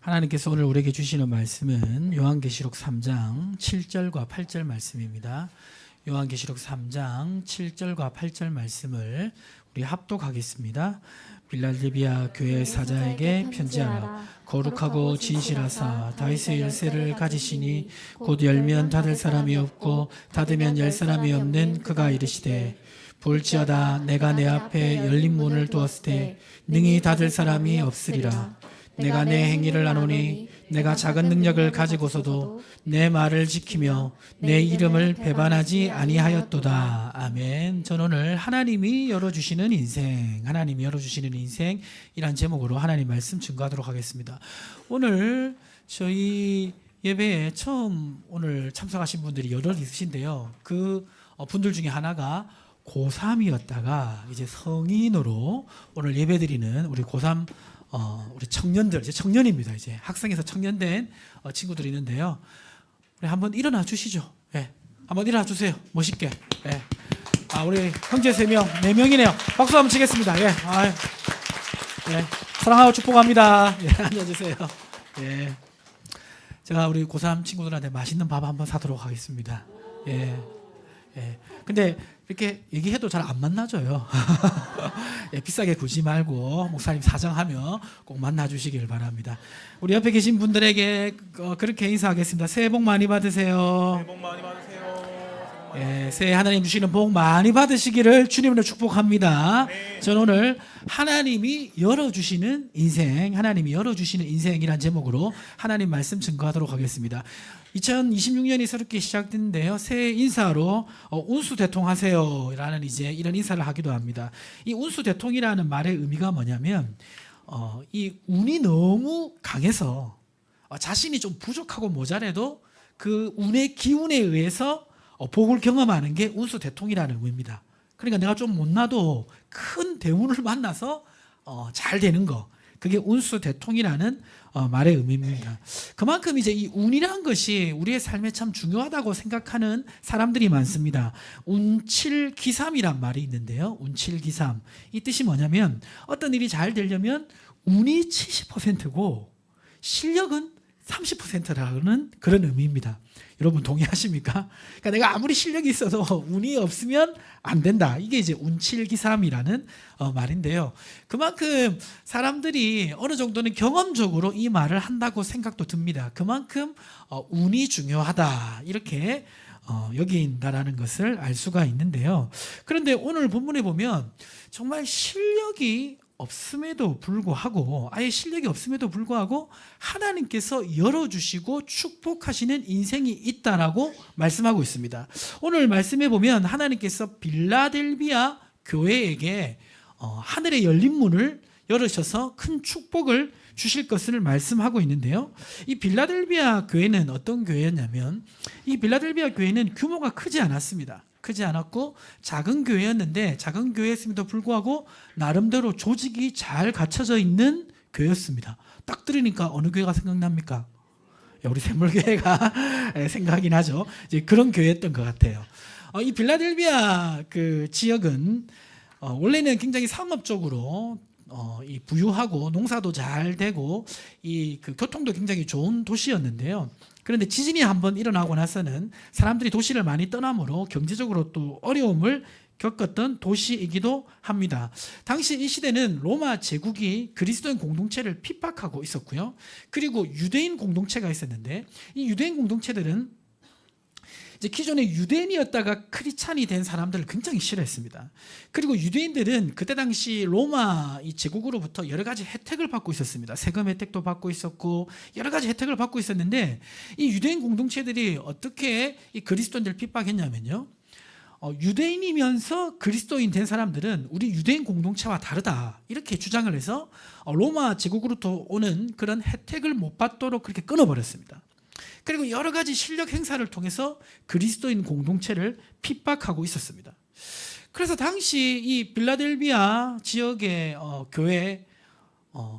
하나님께서 오늘 우리에게 주시는 말씀은 요한계시록 3장 7절과 8절 말씀입니다. 요한계시록 3장 7절과 8절 말씀을 우리 합독하겠습니다. 빌라델비아 교회 사자에게 편지하라. 거룩하고 진실하사 다윗의 열쇠를 가지시니 곧 열면 닫을 사람이 없고 닫으면 열 사람이 없는 그가 이르시되 볼지어다 내가 내 앞에 열린 문을 두었을 때 능히 닫을 사람이 없으리라. 내가 내 행위를 아노니 내가 작은 능력을 가지고서도 내 말을 지키며 내 이름을 배반하지 아니하였도다. 아멘. 저는 오늘 하나님이 열어주시는 인생, 하나님이 열어주시는 인생이란 제목으로 하나님 말씀 증거하도록 하겠습니다. 오늘 저희 예배에 처음 오늘 참석하신 분들이 여럿 있으신데요. 그 분들 중에 하나가 고3이었다가 이제 성인으로 오늘 예배드리는 우리 고3 우리 청년들, 이제 청년입니다. 이제 학생에서 청년된 친구들이 있는데요. 우리 한번 일어나 주시죠. 예, 한번 일어나 주세요. 멋있게. 예. 우리 형제 3명, 4명이네요. 박수 한번 치겠습니다. 예, 예. 사랑하고 축복합니다. 예, 앉아주세요. 예. 제가 우리 고3 친구들한테 맛있는 밥 한번 사도록 하겠습니다. 예. 예. 근데 이렇게 얘기해도 잘 안 만나줘요. 예, 비싸게 굴지 말고 목사님 사정하며 꼭 만나주시길 바랍니다. 우리 옆에 계신 분들에게 그렇게 인사하겠습니다. 새해 복 많이 받으세요. 새해 복 많이 받으세요. 예, 새해 하나님 주시는 복 많이 받으시기를 주님으로 축복합니다. 네. 저는 오늘 하나님이 열어주시는 인생, 하나님이 열어주시는 인생이란 제목으로 하나님 말씀 증거하도록 하겠습니다. 2026년이 새롭게 시작됐는데요. 새해 인사로 운수대통하세요 라는 이제 이런 인사를 하기도 합니다. 이 운수대통이라는 말의 의미가 뭐냐면 이 운이 너무 강해서 자신이 좀 부족하고 모자라도 그 운의 기운에 의해서 복을 경험하는 게 운수대통이라는 의미입니다. 그러니까 내가 좀 못나도 큰 대운을 만나서 잘 되는 거, 그게 운수대통이라는 말의 의미입니다. 그만큼 이제 이 운이란 것이 우리의 삶에 참 중요하다고 생각하는 사람들이 많습니다. 운칠기삼이란 말이 있는데요. 운칠기삼. 이 뜻이 뭐냐면 어떤 일이 잘 되려면 운이 70%고 실력은 30%라는 그런 의미입니다. 여러분 동의하십니까? 그러니까 내가 아무리 실력이 있어도 운이 없으면 안 된다. 이게 이제 운칠기삼이라는 말인데요. 그만큼 사람들이 어느 정도는 경험적으로 이 말을 한다고 생각도 듭니다. 그만큼 운이 중요하다. 이렇게 여긴다라는 것을 알 수가 있는데요. 그런데 오늘 본문에 보면 정말 실력이 없음에도 불구하고, 아예 실력이 없음에도 불구하고 하나님께서 열어주시고 축복하시는 인생이 있다라고 말씀하고 있습니다. 오늘 말씀해 보면 하나님께서 빌라델비아 교회에게 하늘의 열린 문을 열으셔서 큰 축복을 주실 것을 말씀하고 있는데요. 이 빌라델비아 교회는 어떤 교회였냐면, 이 빌라델비아 교회는 규모가 크지 않았습니다. 크지 않았고 작은 교회였는데, 작은 교회였음에도 불구하고 나름대로 조직이 잘 갖춰져 있는 교회였습니다. 딱 들으니까 어느 교회가 생각납니까? 우리 샘물교회가 생각이 나죠. 이제 그런 교회였던 것 같아요. 이 빌라델비아 그 지역은 원래는 굉장히 상업적으로 이 부유하고 농사도 잘 되고 이 그 교통도 굉장히 좋은 도시였는데요. 그런데 지진이 한번 일어나고 나서는 사람들이 도시를 많이 떠나므로 경제적으로 또 어려움을 겪었던 도시이기도 합니다. 당시 이 시대는 로마 제국이 그리스도인 공동체를 핍박하고 있었고요. 그리고 유대인 공동체가 있었는데, 이 유대인 공동체들은 이제 기존에 유대인이었다가 크리스찬이 된 사람들을 굉장히 싫어했습니다. 그리고 유대인들은 그때 당시 로마 이 제국으로부터 여러 가지 혜택을 받고 있었습니다. 세금 혜택도 받고 있었고 여러 가지 혜택을 받고 있었는데, 이 유대인 공동체들이 어떻게 이 그리스도인들을 핍박했냐면요. 유대인이면서 그리스도인 된 사람들은 우리 유대인 공동체와 다르다, 이렇게 주장을 해서 로마 제국으로부터 오는 그런 혜택을 못 받도록 그렇게 끊어버렸습니다. 그리고 여러 가지 실력 행사를 통해서 그리스도인 공동체를 핍박하고 있었습니다. 그래서 당시 이 빌라델비아 지역의 교회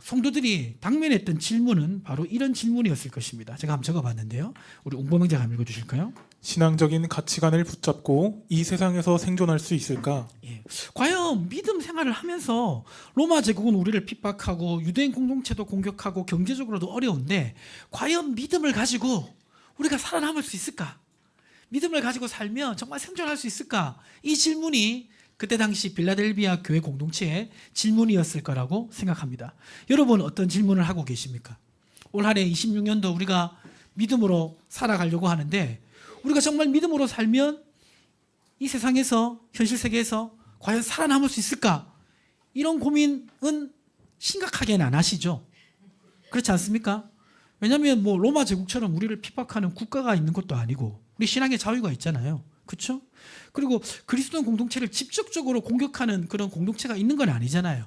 성도들이 당면했던 질문은 바로 이런 질문이었을 것입니다. 제가 한번 적어봤는데요. 우리 옹범형제가 한번 읽어주실까요? 신앙적인 가치관을 붙잡고 이 세상에서 생존할 수 있을까? 예. 과연 믿음 생활을 하면서 로마 제국은 우리를 핍박하고 유대인 공동체도 공격하고 경제적으로도 어려운데 과연 믿음을 가지고 우리가 살아남을 수 있을까? 믿음을 가지고 살면 정말 생존할 수 있을까? 이 질문이 그때 당시 빌라델비아 교회 공동체의 질문이었을 거라고 생각합니다. 여러분 어떤 질문을 하고 계십니까? 올 한 해 26년도 우리가 믿음으로 살아가려고 하는데 우리가 정말 믿음으로 살면 이 세상에서 현실 세계에서 과연 살아남을 수 있을까? 이런 고민은 심각하게는 안 하시죠? 그렇지 않습니까? 왜냐하면 뭐 로마 제국처럼 우리를 핍박하는 국가가 있는 것도 아니고 우리 신앙의 자유가 있잖아요. 그렇죠? 그리고 그리스도 공동체를 직접적으로 공격하는 그런 공동체가 있는 건 아니잖아요.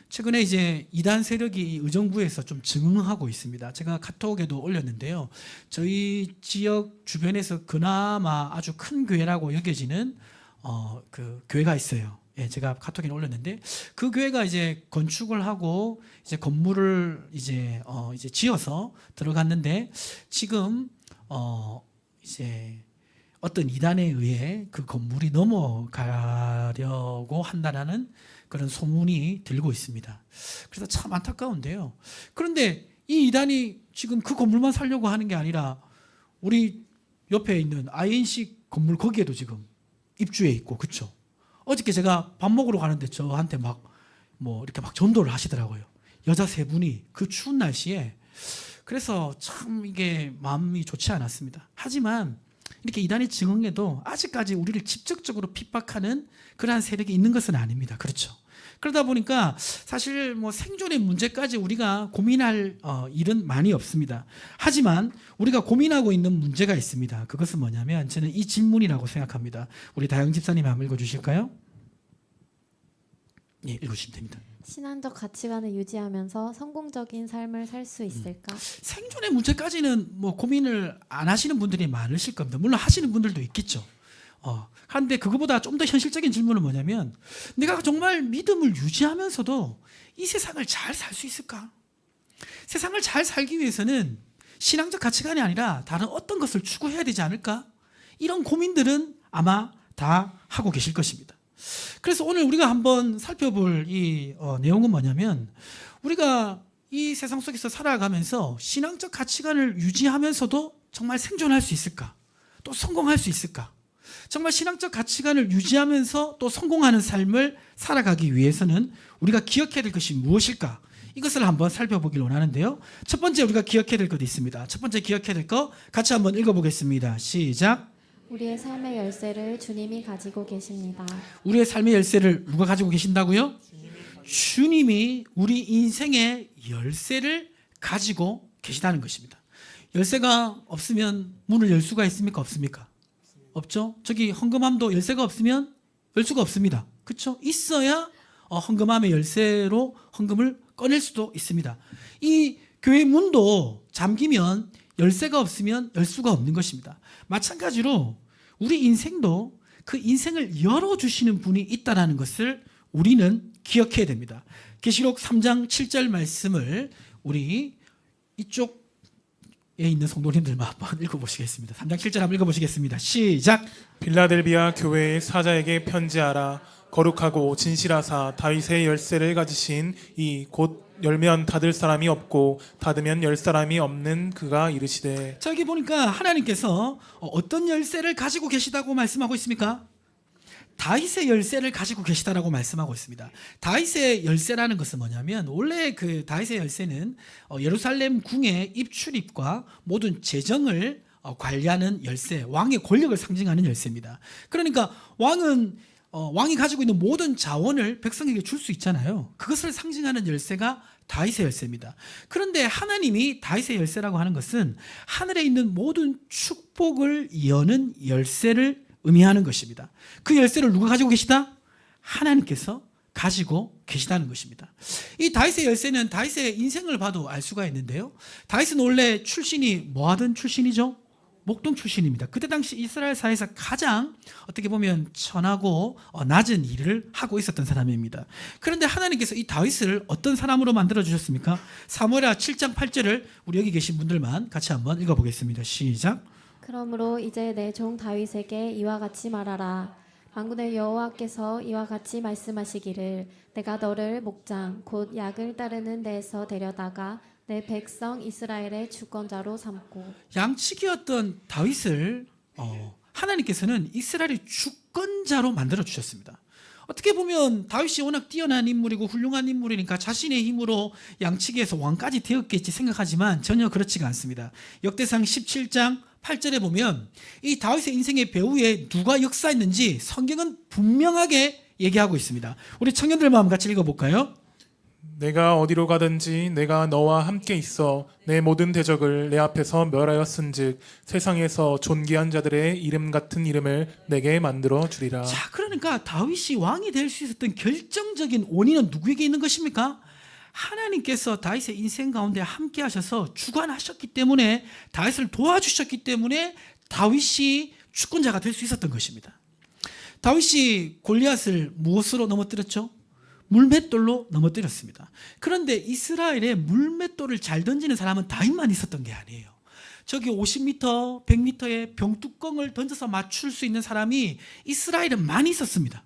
최근에 이제 이단 세력이 의정부에서 좀 증응하고 있습니다. 제가 카톡에도 올렸는데요. 저희 지역 주변에서 그나마 아주 큰 교회라고 여겨지는 그 교회가 있어요. 예, 제가 카톡에 올렸는데 그 교회가 이제 건축을 하고 이제 건물을 이제 지어서 들어갔는데 지금 이제 어떤 이단에 의해 그 건물이 넘어가려고 한다라는 그런 소문이 들고 있습니다. 그래서 참 안타까운데요. 그런데 이 이단이 지금 그 건물만 살려고 하는 게 아니라 우리 옆에 있는 INC 건물 거기에도 지금 입주해 있고, 그렇죠? 어저께 제가 밥 먹으러 가는데 저한테 막 이렇게 막 전도를 하시더라고요. 여자 세 분이 그 추운 날씨에. 그래서 참 이게 마음이 좋지 않았습니다. 하지만 이렇게 이단이 증언해도 아직까지 우리를 직접적으로 핍박하는 그러한 세력이 있는 것은 아닙니다. 그렇죠? 그러다 보니까 사실 생존의 문제까지 우리가 고민할 일은 많이 없습니다. 하지만 우리가 고민하고 있는 문제가 있습니다. 그것은 뭐냐면 저는 이 질문이라고 생각합니다. 우리 다영 집사님 한번 읽어주실까요? 예, 읽으시면 됩니다. 신앙적 가치관을 유지하면서 성공적인 삶을 살 수 있을까? 생존의 문제까지는 고민을 안 하시는 분들이 많으실 겁니다. 물론 하시는 분들도 있겠죠. 그런데 그거보다 좀 더 현실적인 질문은 뭐냐면 내가 정말 믿음을 유지하면서도 이 세상을 잘 살 수 있을까? 세상을 잘 살기 위해서는 신앙적 가치관이 아니라 다른 어떤 것을 추구해야 되지 않을까? 이런 고민들은 아마 다 하고 계실 것입니다. 그래서 오늘 우리가 한번 살펴볼 이 내용은 뭐냐면 우리가 이 세상 속에서 살아가면서 신앙적 가치관을 유지하면서도 정말 생존할 수 있을까? 또 성공할 수 있을까? 정말 신앙적 가치관을 유지하면서 또 성공하는 삶을 살아가기 위해서는 우리가 기억해야 될 것이 무엇일까? 이것을 한번 살펴보길 원하는데요. 첫 번째 우리가 기억해야 될 것이 있습니다. 첫 번째 기억해야 될 것 같이 한번 읽어보겠습니다. 시작. 우리의 삶의 열쇠를 주님이 가지고 계십니다. 우리의 삶의 열쇠를 누가 가지고 계신다고요? 주님이 우리 인생의 열쇠를 가지고 계시다는 것입니다. 열쇠가 없으면 문을 열 수가 있습니까? 없습니까? 없죠. 저기 헌금함도 열쇠가 없으면 열 수가 없습니다. 그렇죠? 있어야 헌금함의 열쇠로 헌금을 꺼낼 수도 있습니다. 이 교회 문도 잠기면 열쇠가 없으면 열 수가 없는 것입니다. 마찬가지로 우리 인생도 그 인생을 열어주시는 분이 있다는 것을 우리는 기억해야 됩니다. 계시록 3장 7절 말씀을 우리 이쪽에 있는 성도님들만 한번 읽어보시겠습니다. 3장 7절 한번 읽어보시겠습니다. 시작. 빌라델비아 교회의 사자에게 편지하라. 거룩하고 진실하사 다윗의 열쇠를 가지신 이 곧 열면 닫을 사람이 없고 닫으면 열 사람이 없는 그가 이르시되. 자, 여기 보니까 하나님께서 어떤 열쇠를 가지고 계시다고 말씀하고 있습니까? 다윗의 열쇠를 가지고 계시다라고 말씀하고 있습니다. 다윗의 열쇠라는 것은 뭐냐면 원래 그 다윗의 열쇠는 예루살렘 궁의 입출입과 모든 재정을 관리하는 열쇠, 왕의 권력을 상징하는 열쇠입니다. 그러니까 왕이 가지고 있는 모든 자원을 백성에게 줄 수 있잖아요. 그것을 상징하는 열쇠가 다윗의 열쇠입니다. 그런데 하나님이 다윗의 열쇠라고 하는 것은 하늘에 있는 모든 축복을 여는 열쇠를 의미하는 것입니다. 그 열쇠를 누가 가지고 계시다? 하나님께서 가지고 계시다는 것입니다. 이 다윗의 열쇠는 다윗의 인생을 봐도 알 수가 있는데요. 다윗은 원래 출신이 뭐 하던 출신이죠? 목동 출신입니다. 그때 당시 이스라엘 사회에서 가장 어떻게 보면 천하고 낮은 일을 하고 있었던 사람입니다. 그런데 하나님께서 이 다윗을 어떤 사람으로 만들어 주셨습니까? 사무엘하 7장 8절을 우리 여기 계신 분들만 같이 한번 읽어보겠습니다. 시작. 그러므로 이제 내 종 다윗에게 이와 같이 말하라. 만군의 여호와께서 이와 같이 말씀하시기를 내가 너를 목장 곧 약을 따르는 데에서 데려다가 내 백성 이스라엘의 주권자로 삼고. 양치기였던 다윗을 하나님께서는 이스라엘의 주권자로 만들어 주셨습니다. 어떻게 보면 다윗이 워낙 뛰어난 인물이고 훌륭한 인물이니까 자신의 힘으로 양치기에서 왕까지 되었겠지 생각하지만 전혀 그렇지가 않습니다. 역대상 17장 8절에 보면 이 다윗의 인생의 배후에 누가 역사했는지 성경은 분명하게 얘기하고 있습니다. 우리 청년들만 한번 같이 읽어볼까요? 내가 어디로 가든지 내가 너와 함께 있어 내 모든 대적을 내 앞에서 멸하였은즉 세상에서 존귀한 자들의 이름 같은 이름을 내게 만들어 주리라. 자, 그러니까 다윗이 왕이 될 수 있었던 결정적인 원인은 누구에게 있는 것입니까? 하나님께서 다윗의 인생 가운데 함께 하셔서 주관하셨기 때문에, 다윗을 도와주셨기 때문에 다윗이 주권자가 될 수 있었던 것입니다. 다윗이 골리앗을 무엇으로 넘어뜨렸죠? 물맷돌로 넘어뜨렸습니다. 그런데 이스라엘에 물맷돌을 잘 던지는 사람은 다윗만 있었던 게 아니에요. 저기 50m, 100m의 병뚜껑을 던져서 맞출 수 있는 사람이 이스라엘은 많이 있었습니다.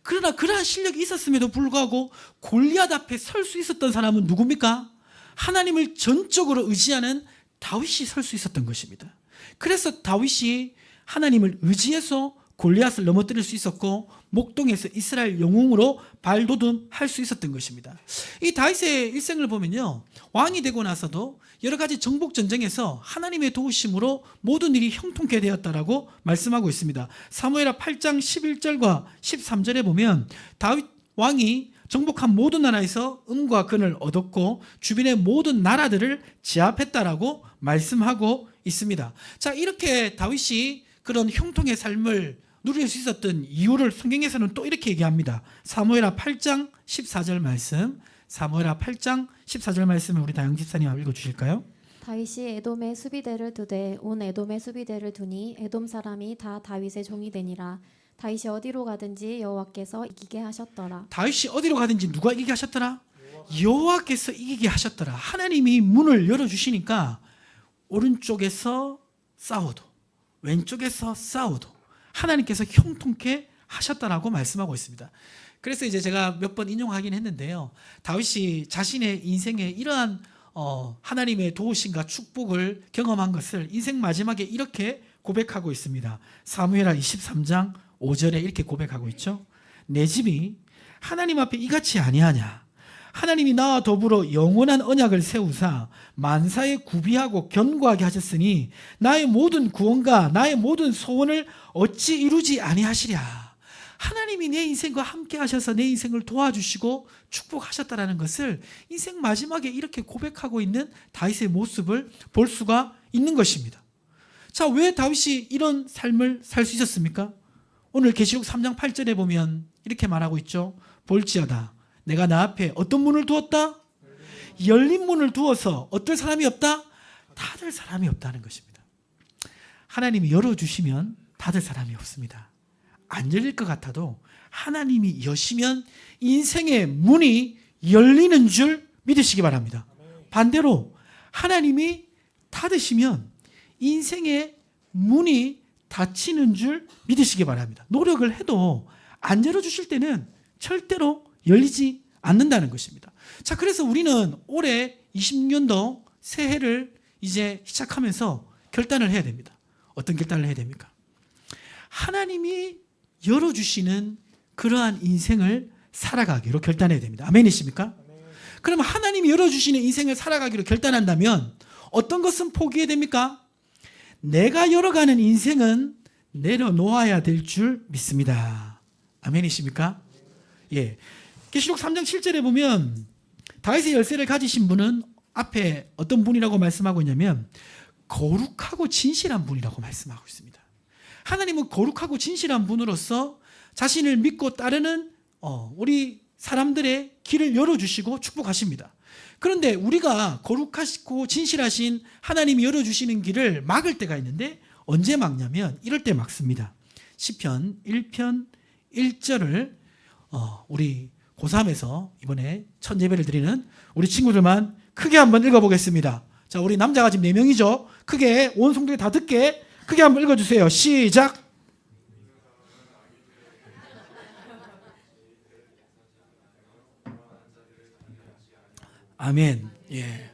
그러나 그러한 실력이 있었음에도 불구하고 골리앗 앞에 설 수 있었던 사람은 누굽니까? 하나님을 전적으로 의지하는 다윗이 설 수 있었던 것입니다. 그래서 다윗이 하나님을 의지해서 골리앗을 넘어뜨릴 수 있었고 목동에서 이스라엘 영웅으로 발돋움할 수 있었던 것입니다. 이 다윗의 일생을 보면요, 왕이 되고 나서도 여러 가지 정복 전쟁에서 하나님의 도우심으로 모든 일이 형통케 되었다라고 말씀하고 있습니다. 사무엘하 8장 11절과 13절에 보면 다윗 왕이 정복한 모든 나라에서 은과 금을 얻었고 주변의 모든 나라들을 제압했다라고 말씀하고 있습니다. 자, 이렇게 다윗이 그런 형통의 삶을 누릴 수 있었던 이유를 성경에서는 또 이렇게 얘기합니다. 사무엘하 8장 14절 말씀, 사무엘하 8장 14절 말씀을 우리 다영 집사님 한번 읽어주실까요? 다윗이 에돔에 수비대를 두되 온 에돔에 수비대를 두니 에돔 사람이 다 다윗의 종이 되니라. 다윗이 어디로 가든지 여호와께서 이기게 하셨더라. 다윗이 어디로 가든지 누가 이기게 하셨더라? 여호와께서 이기게 하셨더라. 하나님이 문을 열어주시니까 오른쪽에서 싸워도 왼쪽에서 싸워도 하나님께서 형통케 하셨다라고 말씀하고 있습니다. 그래서 이제 제가 몇 번 인용하긴 했는데요, 다윗이 자신의 인생에 이러한 하나님의 도우심과 축복을 경험한 것을 인생 마지막에 이렇게 고백하고 있습니다. 사무엘하 23장 5절에 이렇게 고백하고 있죠. 내 집이 하나님 앞에 이같이 아니하냐. 하나님이 나와 더불어 영원한 언약을 세우사 만사에 구비하고 견고하게 하셨으니 나의 모든 구원과 나의 모든 소원을 어찌 이루지 아니하시랴. 하나님이 내 인생과 함께 하셔서 내 인생을 도와주시고 축복하셨다라는 것을 인생 마지막에 이렇게 고백하고 있는 다윗의 모습을 볼 수가 있는 것입니다. 자, 왜 다윗이 이런 삶을 살 수 있었습니까? 오늘 계시록 3장 8절에 보면 이렇게 말하고 있죠. 볼지어다 내가 나 앞에 어떤 문을 두었다? 열린 문을 두어서 어떨 사람이 없다? 닫을 사람이 없다는 것입니다. 하나님이 열어주시면 닫을 사람이 없습니다. 안 열릴 것 같아도 하나님이 여시면 인생의 문이 열리는 줄 믿으시기 바랍니다. 반대로 하나님이 닫으시면 인생의 문이 닫히는 줄 믿으시기 바랍니다. 노력을 해도 안 열어주실 때는 절대로 열리지 않는다는 것입니다. 자, 그래서 우리는 올해 26년도 새해를 이제 시작하면서 결단을 해야 됩니다. 어떤 결단을 해야 됩니까? 하나님이 열어주시는 그러한 인생을 살아가기로 결단해야 됩니다. 아멘이십니까? 그러면 하나님이 열어주시는 인생을 살아가기로 결단한다면 어떤 것은 포기해야 됩니까? 내가 열어가는 인생은 내려놓아야 될 줄 믿습니다. 아멘이십니까? 예. 계시록 3장 7절에 보면 다윗의 열쇠를 가지신 분은 앞에 어떤 분이라고 말씀하고 있냐면 거룩하고 진실한 분이라고 말씀하고 있습니다. 하나님은 거룩하고 진실한 분으로서 자신을 믿고 따르는 우리 사람들의 길을 열어주시고 축복하십니다. 그런데 우리가 거룩하시고 진실하신 하나님이 열어주시는 길을 막을 때가 있는데 언제 막냐면 이럴 때 막습니다. 시편 1편 1절을 우리 고3에서 이번에 첫 예배를 드리는 우리 친구들만 크게 한번 읽어보겠습니다. 자, 우리 남자가 지금 4명이죠. 크게 온 성도들 다 듣게 크게 한번 읽어주세요. 시작. 아멘. 예.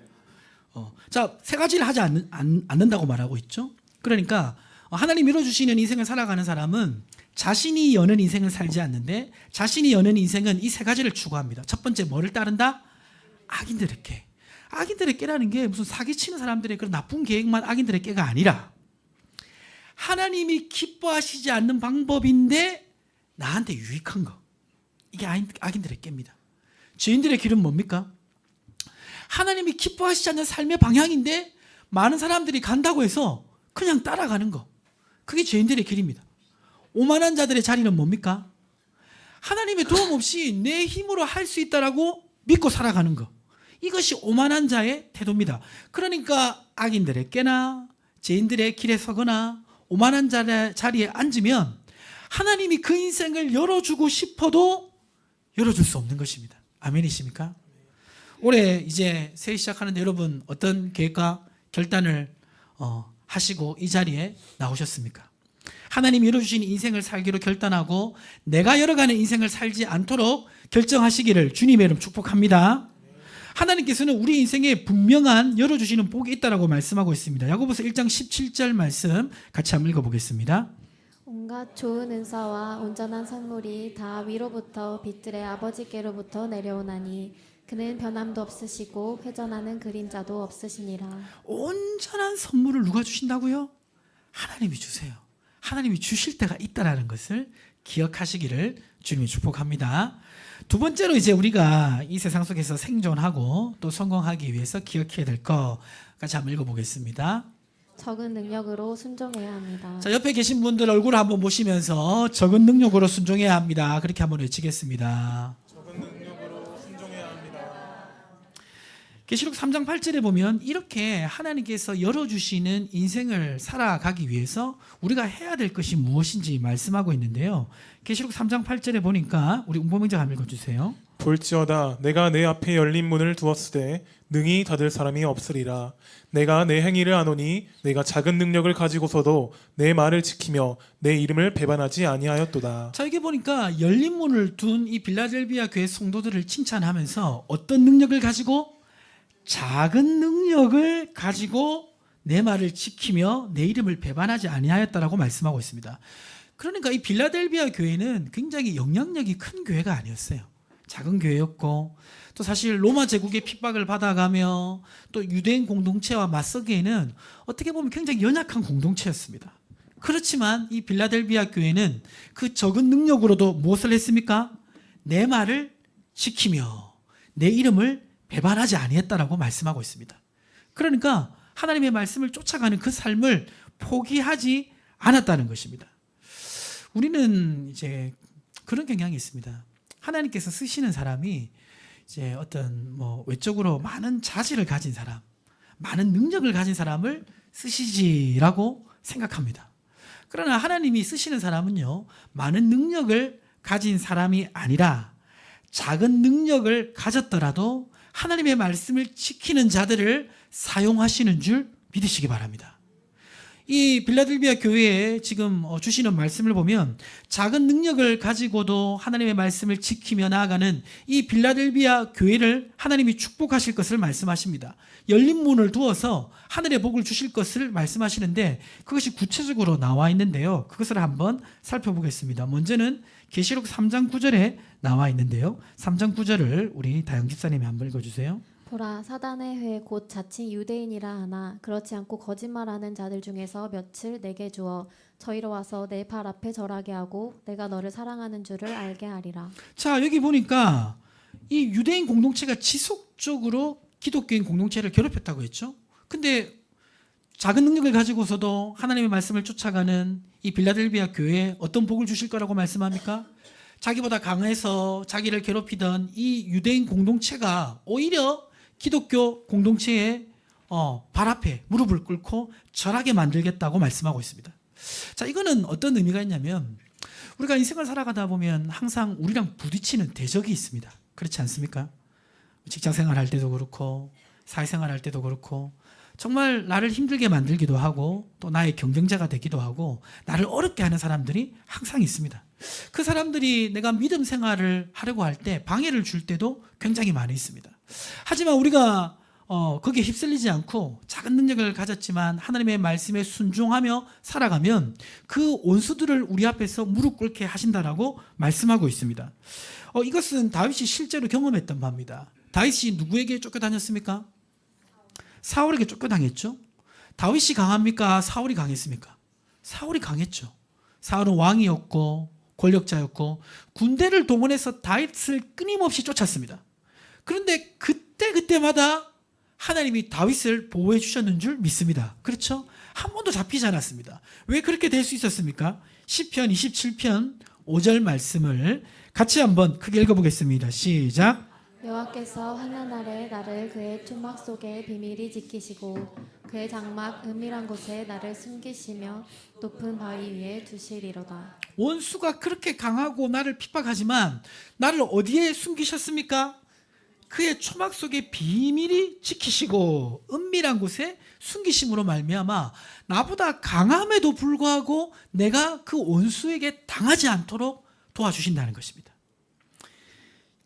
자, 세 가지를 하지 않는다고 말하고 있죠. 그러니까 하나님 밀어주시는 인생을 살아가는 사람은 자신이 여는 인생을 살지 않는데 자신이 여는 인생은 이 세 가지를 추구합니다. 첫 번째 뭐를 따른다? 악인들의 깨. 악인들의 깨라는 게 무슨 사기치는 사람들의 그런 나쁜 계획만 악인들의 깨가 아니라 하나님이 기뻐하시지 않는 방법인데 나한테 유익한 거. 이게 악인들의 깨입니다. 죄인들의 길은 뭡니까? 하나님이 기뻐하시지 않는 삶의 방향인데 많은 사람들이 간다고 해서 그냥 따라가는 거. 그게 죄인들의 길입니다. 오만한 자들의 자리는 뭡니까? 하나님의 도움 없이 내 힘으로 할 수 있다라고 믿고 살아가는 거. 이것이 오만한 자의 태도입니다. 그러니까 악인들의 깨나 죄인들의 길에 서거나 오만한 자의 자리에 앉으면 하나님이 그 인생을 열어주고 싶어도 열어줄 수 없는 것입니다. 아멘이십니까? 올해 이제 새해 시작하는데 여러분 어떤 계획과 결단을 하시고 이 자리에 나오셨습니까? 하나님이 열어주신 인생을 살기로 결단하고 내가 열어가는 인생을 살지 않도록 결정하시기를 주님의 이름 축복합니다. 하나님께서는 우리 인생에 분명한 열어주시는 복이 있다라고 말씀하고 있습니다. 야고보서 1장 17절 말씀 같이 한번 읽어보겠습니다. 온갖 좋은 은사와 온전한 선물이 다 위로부터 빛들의 아버지께로부터 내려오나니 그는 변함도 없으시고 회전하는 그림자도 없으시니라. 온전한 선물을 누가 주신다고요? 하나님이 주세요. 하나님이 주실 때가 있다라는 것을 기억하시기를 주님이 축복합니다. 두 번째로 이제 우리가 이 세상 속에서 생존하고 또 성공하기 위해서 기억해야 될 거 같이 한번 읽어보겠습니다. 적은 능력으로 순종해야 합니다. 자, 옆에 계신 분들 얼굴 한번 보시면서 적은 능력으로 순종해야 합니다. 그렇게 한번 외치겠습니다. 적은 능력으로 순종해야 합니다. 계시록 3장 8절에 보면 이렇게 하나님께서 열어주시는 인생을 살아가기 위해서 우리가 해야 될 것이 무엇인지 말씀하고 있는데요. 계시록 3장 8절에 보니까 우리 운보명자 한번 읽어주세요. 볼지어다 내가 내 앞에 열린 문을 두었으되 능히 닫을 사람이 없으리라. 내가 내 행위를 아노니 내가 작은 능력을 가지고서도 내 말을 지키며 내 이름을 배반하지 아니하였도다. 자, 이게 보니까 열린 문을 둔 이 빌라델비아 교회 성도들을 칭찬하면서 어떤 능력을 가지고? 작은 능력을 가지고 내 말을 지키며 내 이름을 배반하지 아니하였다라고 말씀하고 있습니다. 그러니까 이 빌라델비아 교회는 굉장히 영향력이 큰 교회가 아니었어요. 작은 교회였고 또 사실 로마 제국의 핍박을 받아가며 또 유대인 공동체와 맞서기에는 어떻게 보면 굉장히 연약한 공동체였습니다. 그렇지만 이 빌라델비아 교회는 그 적은 능력으로도 무엇을 했습니까? 내 말을 지키며 내 이름을 배반하지 아니했다라고 말씀하고 있습니다. 그러니까 하나님의 말씀을 쫓아가는 그 삶을 포기하지 않았다는 것입니다. 우리는 이제 그런 경향이 있습니다. 하나님께서 쓰시는 사람이 이제 어떤 외적으로 많은 자질을 가진 사람, 많은 능력을 가진 사람을 쓰시지라고 생각합니다. 그러나 하나님이 쓰시는 사람은요, 많은 능력을 가진 사람이 아니라 작은 능력을 가졌더라도 하나님의 말씀을 지키는 자들을 사용하시는 줄 믿으시기 바랍니다. 이 빌라델비아 교회에 지금 주시는 말씀을 보면 작은 능력을 가지고도 하나님의 말씀을 지키며 나아가는 이 빌라델비아 교회를 하나님이 축복하실 것을 말씀하십니다. 열린 문을 두어서 하늘의 복을 주실 것을 말씀하시는데 그것이 구체적으로 나와 있는데요. 그것을 한번 살펴보겠습니다. 먼저는 계시록 3장 9절에 나와 있는데요. 3장 9절을 우리 다영 집사님이 한번 읽어주세요. 보라, 사단의 회 곧 자칭 유대인이라 하나 그렇지 않고 거짓말하는 자들 중에서 몇을 내게 주어 저희로 와서 내 발 앞에 절하게 하고 내가 너를 사랑하는 줄을 알게 하리라. 자, 여기 보니까 이 유대인 공동체가 지속적으로 기독교인 공동체를 괴롭혔다고 했죠. 근데 작은 능력을 가지고서도 하나님의 말씀을 쫓아가는 이 빌라델비아 교회에 어떤 복을 주실 거라고 말씀합니까? 자기보다 강해서 자기를 괴롭히던 이 유대인 공동체가 오히려 기독교 공동체에 발 앞에 무릎을 꿇고 절하게 만들겠다고 말씀하고 있습니다. 자, 이거는 어떤 의미가 있냐면 우리가 인생을 살아가다 보면 항상 우리랑 부딪히는 대적이 있습니다. 그렇지 않습니까? 직장 생활할 때도 그렇고 사회생활 할 때도 그렇고 정말 나를 힘들게 만들기도 하고 또 나의 경쟁자가 되기도 하고 나를 어렵게 하는 사람들이 항상 있습니다. 그 사람들이 내가 믿음 생활을 하려고 할 때 방해를 줄 때도 굉장히 많이 있습니다. 하지만 우리가 거기에 휩쓸리지 않고 작은 능력을 가졌지만 하나님의 말씀에 순종하며 살아가면 그 원수들을 우리 앞에서 무릎 꿇게 하신다라고 말씀하고 있습니다. 이것은 다윗이 실제로 경험했던 바입니다. 다윗이 누구에게 쫓겨다녔습니까? 사울에게 쫓겨당했죠. 다윗이 강합니까? 사울이 강했습니까? 사울이 강했죠. 사울은 왕이었고 권력자였고 군대를 동원해서 다윗을 끊임없이 쫓았습니다. 그런데 그때마다 하나님이 다윗을 보호해 주셨는 줄 믿습니다. 그렇죠? 한 번도 잡히지 않았습니다. 왜 그렇게 될 수 있었습니까? 시편 27편 5절 말씀을 같이 한번 크게 읽어보겠습니다. 시작. 여호와께서 환난 날에 나를 그의 투막 속에 비밀히 지키시고 그의 장막 은밀한 곳에 나를 숨기시며 높은 바위 위에 두시리로다. 원수가 그렇게 강하고 나를 핍박하지만 나를 어디에 숨기셨습니까? 그의 초막 속에 비밀히 지키시고 은밀한 곳에 숨기심으로 말미암아 나보다 강함에도 불구하고 내가 그 원수에게 당하지 않도록 도와주신다는 것입니다.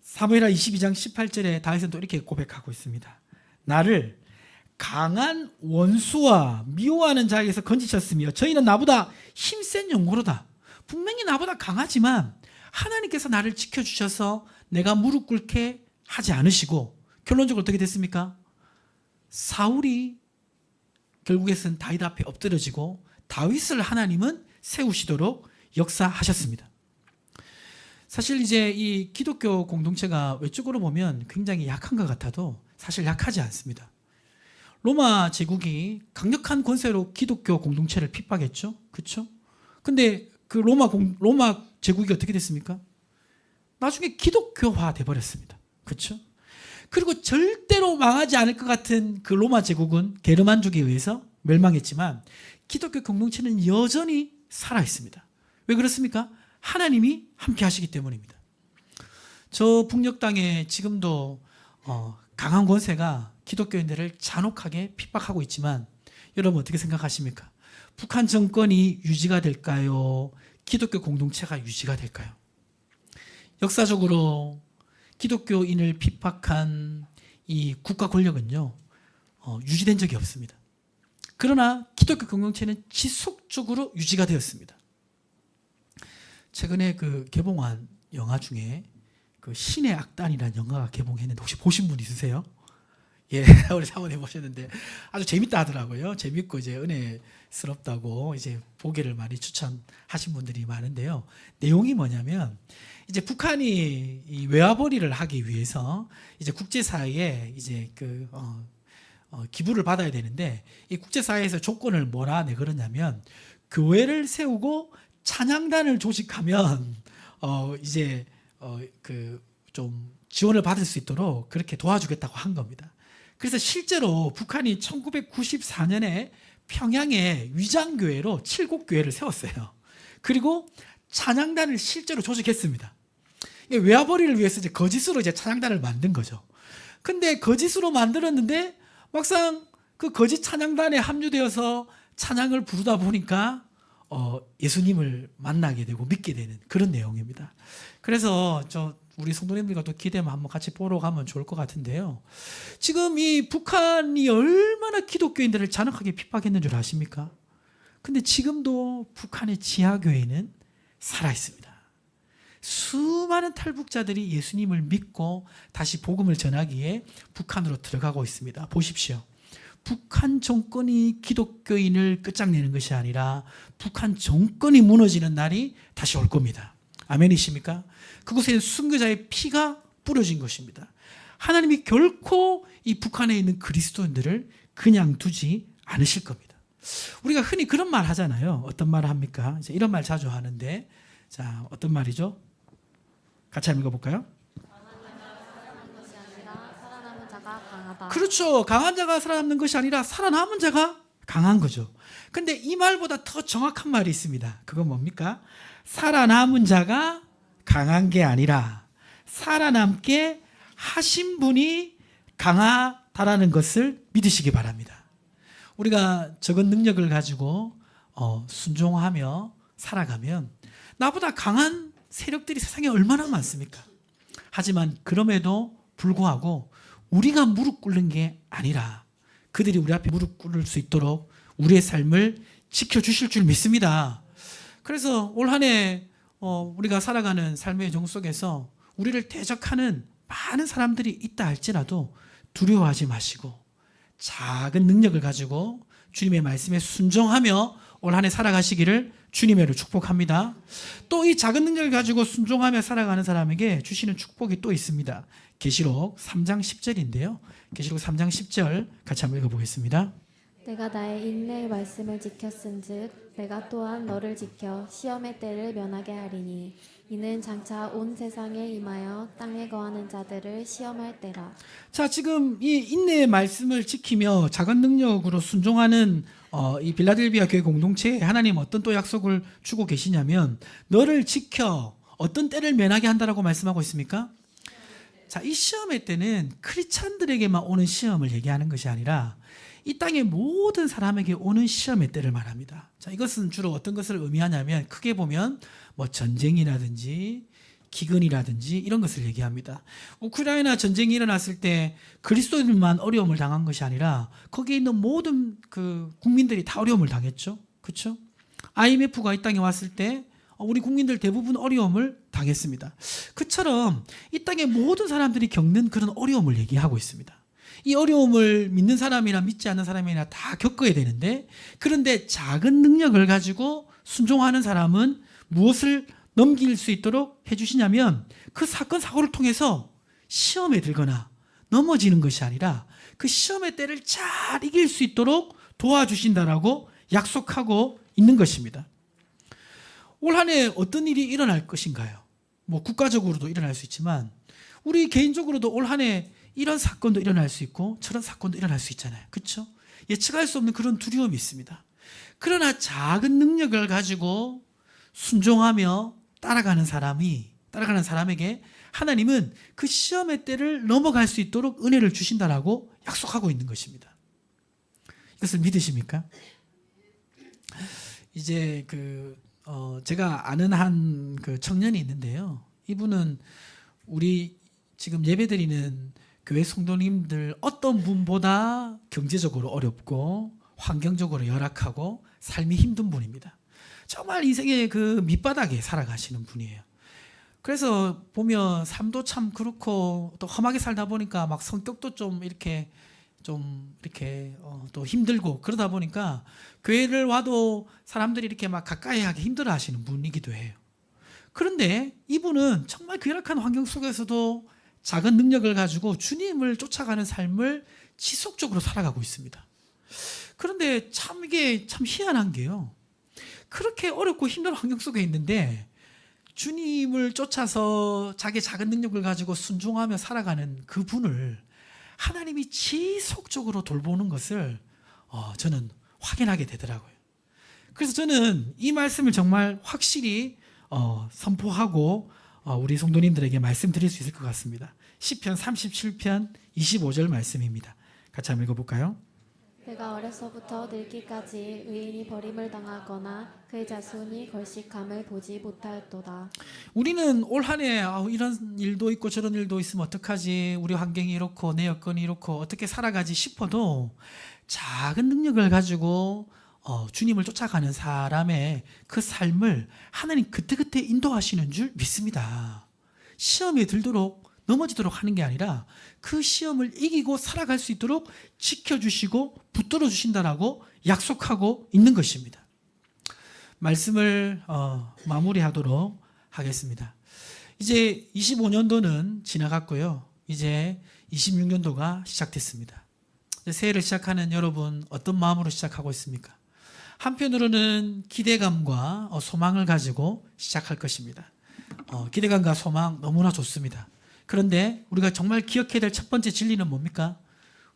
사무엘하 22장 18절에 다윗은 또 이렇게 고백하고 있습니다. 나를 강한 원수와 미워하는 자에게서 건지셨으며 저희는 나보다 힘센 영으로다. 분명히 나보다 강하지만 하나님께서 나를 지켜주셔서 내가 무릎 꿇게 하지 않으시고 결론적으로 어떻게 됐습니까? 사울이 결국에는 다윗 앞에 엎드려지고 다윗을 하나님은 세우시도록 역사하셨습니다. 사실 이제 이 기독교 공동체가 외적으로 보면 굉장히 약한 것 같아도 사실 약하지 않습니다. 로마 제국이 강력한 권세로 기독교 공동체를 핍박했죠. 그렇죠? 근데 그 로마 제국이 어떻게 됐습니까? 나중에 기독교화 돼 버렸습니다. 그렇죠? 그리고 절대로 망하지 않을 것 같은 그 로마 제국은 게르만족에 의해서 멸망했지만 기독교 공동체는 여전히 살아 있습니다. 왜 그렇습니까? 하나님이 함께 하시기 때문입니다. 저 북녘 땅에 지금도 강한 권세가 기독교인들을 잔혹하게 핍박하고 있지만 여러분 어떻게 생각하십니까? 북한 정권이 유지가 될까요? 기독교 공동체가 유지가 될까요? 역사적으로 기독교인을 핍박한 이 국가 권력은요 유지된 적이 없습니다. 그러나 기독교 공동체는 지속적으로 유지가 되었습니다. 최근에 그 개봉한 영화 중에 그 신의 악단이라는 영화가 개봉했는데 혹시 보신 분 있으세요? 예, 우리 사모님 보셨는데 아주 재밌다 하더라고요. 재밌고 이제 은혜스럽다고 이제 보기를 많이 추천하신 분들이 많은데요. 내용이 뭐냐면 이제 북한이 이 외화벌이를 하기 위해서 이제 국제사회에 이제 기부를 받아야 되는데 이 국제사회에서 조건을 뭐라 내걸었냐면 교회를 세우고 찬양단을 조직하면 좀 지원을 받을 수 있도록 그렇게 도와주겠다고 한 겁니다. 그래서 실제로 북한이 1994년에 평양에 위장교회로 7곡교회를 세웠어요. 그리고 찬양단을 실제로 조직했습니다. 외화벌이를 위해서 이제 거짓으로 이제 찬양단을 만든 거죠. 근데 거짓으로 만들었는데 막상 그 거짓 찬양단에 합류되어서 찬양을 부르다 보니까 예수님을 만나게 되고 믿게 되는 그런 내용입니다. 그래서 우리 성도님들과 또 기대면 한번 같이 보러 가면 좋을 것 같은데요. 지금 이 북한이 얼마나 기독교인들을 잔혹하게 핍박했는 줄 아십니까? 근데 지금도 북한의 지하교회는 살아있습니다. 수많은 탈북자들이 예수님을 믿고 다시 복음을 전하기에 북한으로 들어가고 있습니다. 보십시오. 북한 정권이 기독교인을 끝장내는 것이 아니라 북한 정권이 무너지는 날이 다시 올 겁니다. 아멘이십니까? 그곳에 순교자의 피가 뿌려진 것입니다. 하나님이 결코 이 북한에 있는 그리스도인들을 그냥 두지 않으실 겁니다. 우리가 흔히 그런 말 하잖아요. 어떤 말을 합니까? 이제 이런 말 자주 하는데, 자, 어떤 말이죠? 같이 한번 읽어볼까요? 살아남은 것이 아니라 살아남은 자가 강하다. 살아남았다. 그렇죠. 강한 자가 살아남는 것이 아니라 살아남은 자가 강한 거죠. 근데 이 말보다 더 정확한 말이 있습니다. 그건 뭡니까? 살아남은 자가 강한 게 아니라 살아남게 하신 분이 강하다라는 것을 믿으시기 바랍니다. 우리가 적은 능력을 가지고 순종하며 살아가면 나보다 강한 세력들이 세상에 얼마나 많습니까? 하지만 그럼에도 불구하고 우리가 무릎 꿇는 게 아니라 그들이 우리 앞에 무릎 꿇을 수 있도록 우리의 삶을 지켜주실 줄 믿습니다. 그래서 올 한 해 우리가 살아가는 삶의 정 속에서 우리를 대적하는 많은 사람들이 있다 할지라도 두려워하지 마시고 작은 능력을 가지고 주님의 말씀에 순종하며 올 한 해 살아가시기를 주님의로 축복합니다. 또 이 작은 능력을 가지고 순종하며 살아가는 사람에게 주시는 축복이 또 있습니다. 계시록 3장 10절인데요. 계시록 3장 10절 같이 한번 읽어보겠습니다. 내가 나의 인내의 말씀을 지켰은즉 내가 또한 너를 지켜 시험의 때를 면하게 하리니 이는 장차 온 세상에 임하여 땅에 거하는 자들을 시험할 때라. 자, 지금 이 인내의 말씀을 지키며 작은 능력으로 순종하는 이 빌라델비아 교회 공동체에 하나님 어떤 또 약속을 주고 계시냐면 너를 지켜 어떤 때를 면하게 한다라고 말씀하고 있습니까? 자, 이 시험의 때는 크리스찬들에게만 오는 시험을 얘기하는 것이 아니라 이 땅의 모든 사람에게 오는 시험의 때를 말합니다. 자, 이것은 주로 어떤 것을 의미하냐면 크게 보면 뭐 전쟁이라든지 기근이라든지 이런 것을 얘기합니다. 우크라이나 전쟁이 일어났을 때 그리스도인만 어려움을 당한 것이 아니라 거기에 있는 모든 그 국민들이 다 어려움을 당했죠. 그렇죠? IMF가 이 땅에 왔을 때 우리 국민들 대부분 어려움을 당했습니다. 그처럼 이 땅의 모든 사람들이 겪는 그런 어려움을 얘기하고 있습니다. 이 어려움을 믿는 사람이나 믿지 않는 사람이나 다 겪어야 되는데 그런데 작은 능력을 가지고 순종하는 사람은 무엇을 넘길 수 있도록 해주시냐면 그 사건 사고를 통해서 시험에 들거나 넘어지는 것이 아니라 그 시험의 때를 잘 이길 수 있도록 도와주신다라고 약속하고 있는 것입니다. 올 한 해 어떤 일이 일어날 것인가요? 뭐 국가적으로도 일어날 수 있지만 우리 개인적으로도 올 한 해 이런 사건도 일어날 수 있고 저런 사건도 일어날 수 있잖아요. 그렇죠? 예측할 수 없는 그런 두려움이 있습니다. 그러나 작은 능력을 가지고 순종하며 따라가는 사람에게 하나님은 그 시험의 때를 넘어갈 수 있도록 은혜를 주신다라고 약속하고 있는 것입니다. 이것을 믿으십니까? 이제 제가 아는 한 그 청년이 있는데요. 이분은 우리 지금 예배드리는 교회 성도님들 어떤 분보다 경제적으로 어렵고 환경적으로 열악하고 삶이 힘든 분입니다. 정말 인생의 그 밑바닥에 살아가시는 분이에요. 그래서 보면 삶도 참 그렇고 또 험하게 살다 보니까 막 성격도 좀 이렇게 또 힘들고 그러다 보니까 교회를 와도 사람들이 이렇게 막 가까이 하기 힘들어 하시는 분이기도 해요. 그런데 이분은 정말 그 열악한 환경 속에서도 작은 능력을 가지고 주님을 쫓아가는 삶을 지속적으로 살아가고 있습니다. 그런데 참 이게 참 희한한 게요. 그렇게 어렵고 힘든 환경 속에 있는데 주님을 쫓아서 자기의 작은 능력을 가지고 순종하며 살아가는 그 분을 하나님이 지속적으로 돌보는 것을 저는 확인하게 되더라고요. 그래서 저는 이 말씀을 정말 확실히 선포하고 우리 성도님들에게 말씀드릴 수 있을 것 같습니다. 시편 37편 25절 말씀입니다. 같이 한번 읽어볼까요? 내가 어려서부터 늙기까지 의인이 버림을 당하거나 그의 자손이 걸식함을 보지 못하였도다. 우리는 올 한 해 이런 일도 있고 저런 일도 있으면 어떡하지? 우리 환경이 이렇고 내 여건이 이렇고 어떻게 살아가지 싶어도 작은 능력을 가지고 주님을 쫓아가는 사람의 그 삶을 하나님 그때그때 인도하시는 줄 믿습니다. 시험에 들도록 넘어지도록 하는 게 아니라 그 시험을 이기고 살아갈 수 있도록 지켜주시고 붙들어 주신다라고 약속하고 있는 것입니다. 말씀을 마무리하도록 하겠습니다. 이제 25년도는 지나갔고요. 이제 26년도가 시작됐습니다. 새해를 시작하는 여러분 어떤 마음으로 시작하고 있습니까? 한편으로는 기대감과 소망을 가지고 시작할 것입니다. 기대감과 소망 너무나 좋습니다. 그런데 우리가 정말 기억해야 될 첫 번째 진리는 뭡니까?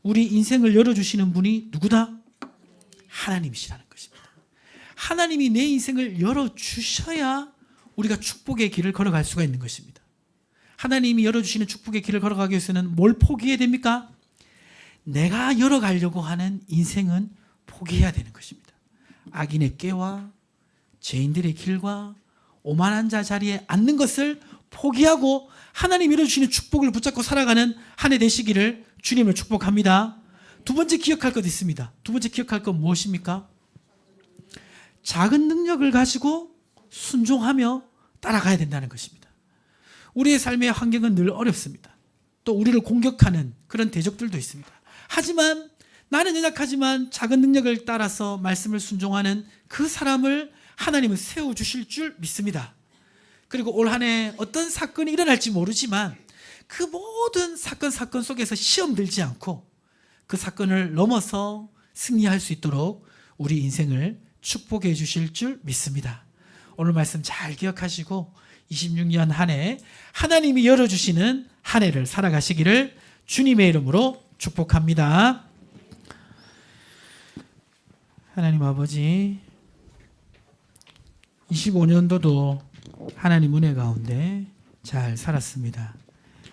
우리 인생을 열어주시는 분이 누구다? 하나님이시라는 것입니다. 하나님이 내 인생을 열어주셔야 우리가 축복의 길을 걸어갈 수가 있는 것입니다. 하나님이 열어주시는 축복의 길을 걸어가기 위해서는 뭘 포기해야 됩니까? 내가 열어가려고 하는 인생은 포기해야 되는 것입니다. 악인의 꾀와 죄인들의 길과 오만한 자 자리에 앉는 것을 포기하고 하나님 열어주시는 축복을 붙잡고 살아가는 한 해 되시기를 주님을 축복합니다. 두 번째 기억할 것 있습니다. 두 번째 기억할 건 무엇입니까? 작은 능력을 가지고 순종하며 따라가야 된다는 것입니다. 우리의 삶의 환경은 늘 어렵습니다. 또 우리를 공격하는 그런 대적들도 있습니다. 하지만 나는 연약하지만 작은 능력을 따라서 말씀을 순종하는 그 사람을 하나님은 세워주실 줄 믿습니다. 그리고 올 한 해 어떤 사건이 일어날지 모르지만 그 모든 사건 속에서 시험 들지 않고 그 사건을 넘어서 승리할 수 있도록 우리 인생을 축복해 주실 줄 믿습니다. 오늘 말씀 잘 기억하시고 26년 한 해 하나님이 열어주시는 한 해를 살아가시기를 주님의 이름으로 축복합니다. 하나님 아버지, 25년도도 하나님 은혜 가운데 잘 살았습니다.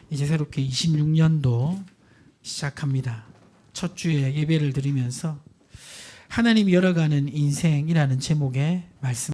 이제 새롭게 26년도 시작합니다. 첫 주에 예배를 드리면서 하나님이 열어가는 인생이라는 제목의 말씀